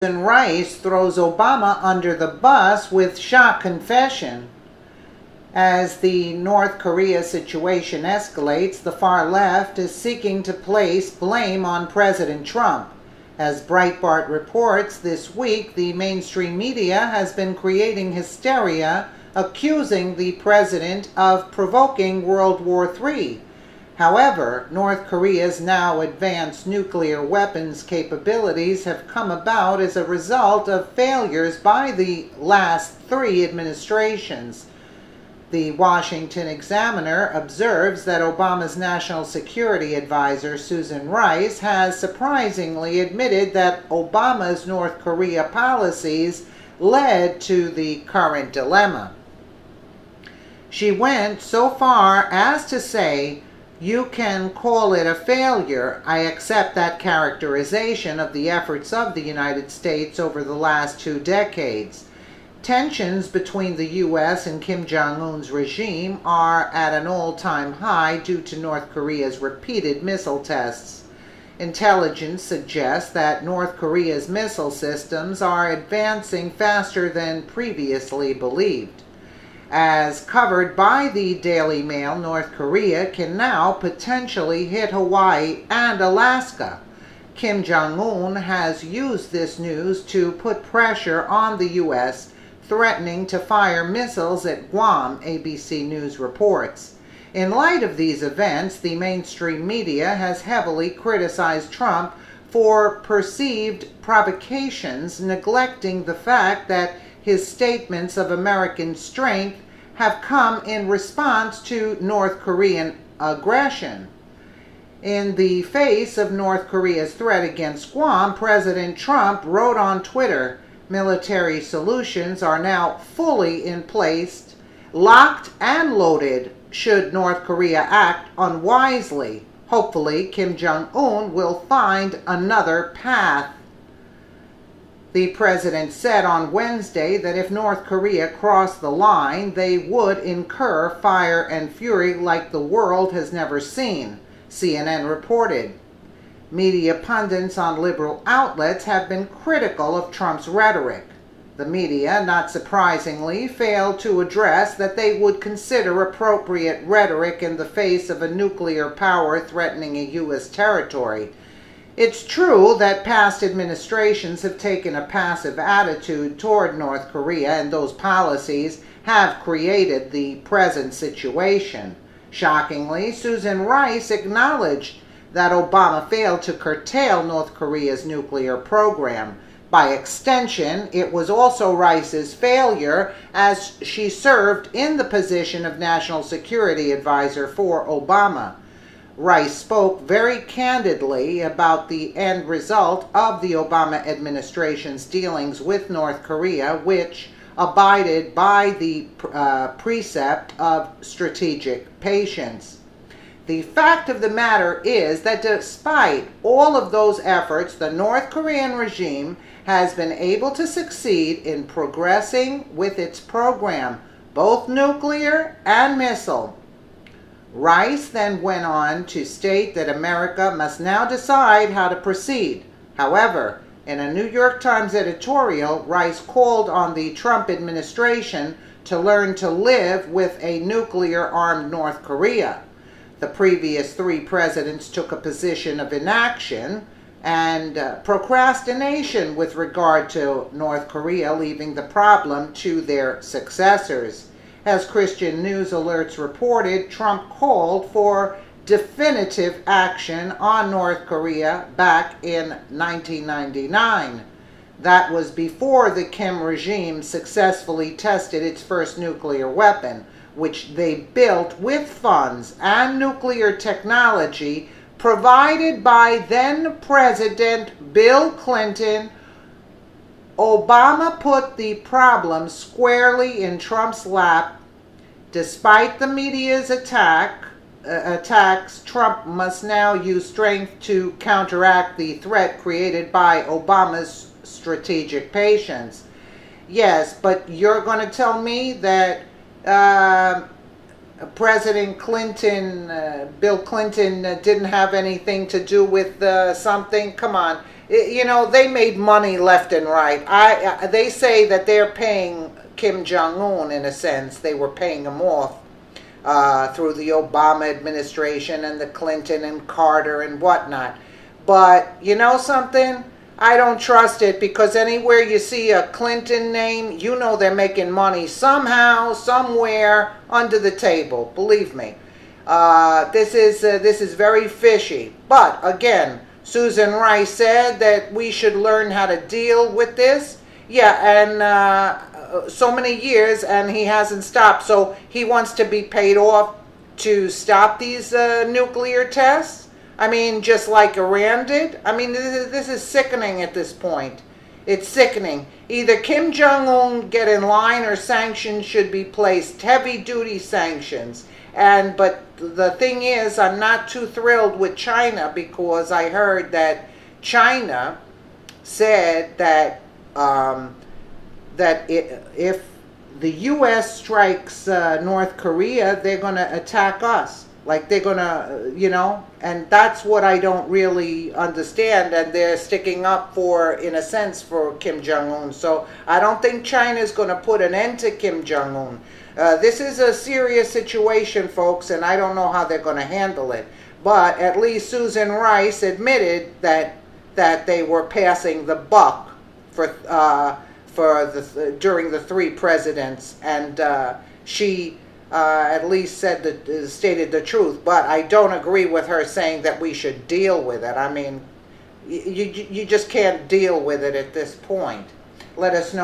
Susan Rice throws Obama under the bus with shock confession. As the North Korea situation escalates, the far left is seeking to place blame on President Trump. As Breitbart reports this week, the mainstream media has been creating hysteria, accusing the president of provoking World War III. However, North Korea's now advanced nuclear weapons capabilities have come about as a result of failures by the last three administrations. The Washington Examiner observes that Obama's national security advisor, Susan Rice, has surprisingly admitted that Obama's North Korea policies led to the current dilemma. She went so far as to say, "You can call it a failure. I accept that characterization of the efforts of the United States over the last 2 decades. Tensions between the U.S. and Kim Jong-un's regime are at an all-time high due to North Korea's repeated missile tests. Intelligence suggests that North Korea's missile systems are advancing faster than previously believed. As covered by the Daily Mail, North Korea can now potentially hit Hawaii and Alaska. Kim Jong-un has used this news to put pressure on the U.S., threatening to fire missiles at Guam," ABC News reports. In light of these events, the mainstream media has heavily criticized Trump for perceived provocations, neglecting the fact that his statements of American strength have come in response to North Korean aggression. In the face of North Korea's threat against Guam, President Trump wrote on Twitter, "Military solutions are now fully in place, locked and loaded should North Korea act unwisely. Hopefully, Kim Jong-un will find another path." The president said on Wednesday that if North Korea crossed the line, they would incur fire and fury like the world has never seen, CNN reported. Media pundits on liberal outlets have been critical of Trump's rhetoric. The media, not surprisingly, failed to address that they would consider appropriate rhetoric in the face of a nuclear power threatening a U.S. territory. It's true that past administrations have taken a passive attitude toward North Korea, and those policies have created the present situation. Shockingly, Susan Rice acknowledged that Obama failed to curtail North Korea's nuclear program. By extension, it was also Rice's failure, as she served in the position of National Security Advisor for Obama. Rice spoke very candidly about the end result of the Obama administration's dealings with North Korea, which abided by the precept of strategic patience. The fact of the matter is that despite all of those efforts, the North Korean regime has been able to succeed in progressing with its program, both nuclear and missile. Rice then went on to state that America must now decide how to proceed. However, in a New York Times editorial, Rice called on the Trump administration to learn to live with a nuclear-armed North Korea. The previous 3 presidents took a position of inaction and procrastination with regard to North Korea, leaving the problem to their successors. As Christian News Alerts reported, Trump called for definitive action on North Korea back in 1999. That was before the Kim regime successfully tested its first nuclear weapon, which they built with funds and nuclear technology provided by then-President Bill Clinton. Obama put the problem squarely in Trump's lap. Despite the media's attacks, Trump must now use strength to counteract the threat created by Obama's strategic patience. Yes, but you're going to tell me that President Clinton, Bill Clinton, didn't have anything to do with something? Come on. You know, they made money left and right. They say that they're paying Kim Jong-un, in a sense. They were paying him off through the Obama administration and the Clinton and Carter and whatnot. But you know something? I don't trust it, because anywhere you see a Clinton name, you know they're making money somehow, somewhere, under the table. Believe me. This is very fishy. But again, Susan Rice said that we should learn how to deal with this. Yeah, and so many years, and he hasn't stopped. So he wants to be paid off to stop these nuclear tests. I mean, just like Iran did. I mean, this is sickening at this point. It's sickening. Either Kim Jong-un get in line, or sanctions should be placed, heavy-duty sanctions. But the thing is, I'm not too thrilled with China, because I heard that China said that if the U.S. strikes North Korea, they're going to attack us. Like they're going to, you know, and that's what I don't really understand. And they're sticking up for, in a sense, for Kim Jong-un. So I don't think China's going to put an end to Kim Jong-un. This is a serious situation, folks, and I don't know how they're going to handle it. But at least Susan Rice admitted that they were passing the buck during the three presidents, and she at least stated the truth. But I don't agree with her saying that we should deal with it. I mean, you just can't deal with it at this point. Let us know.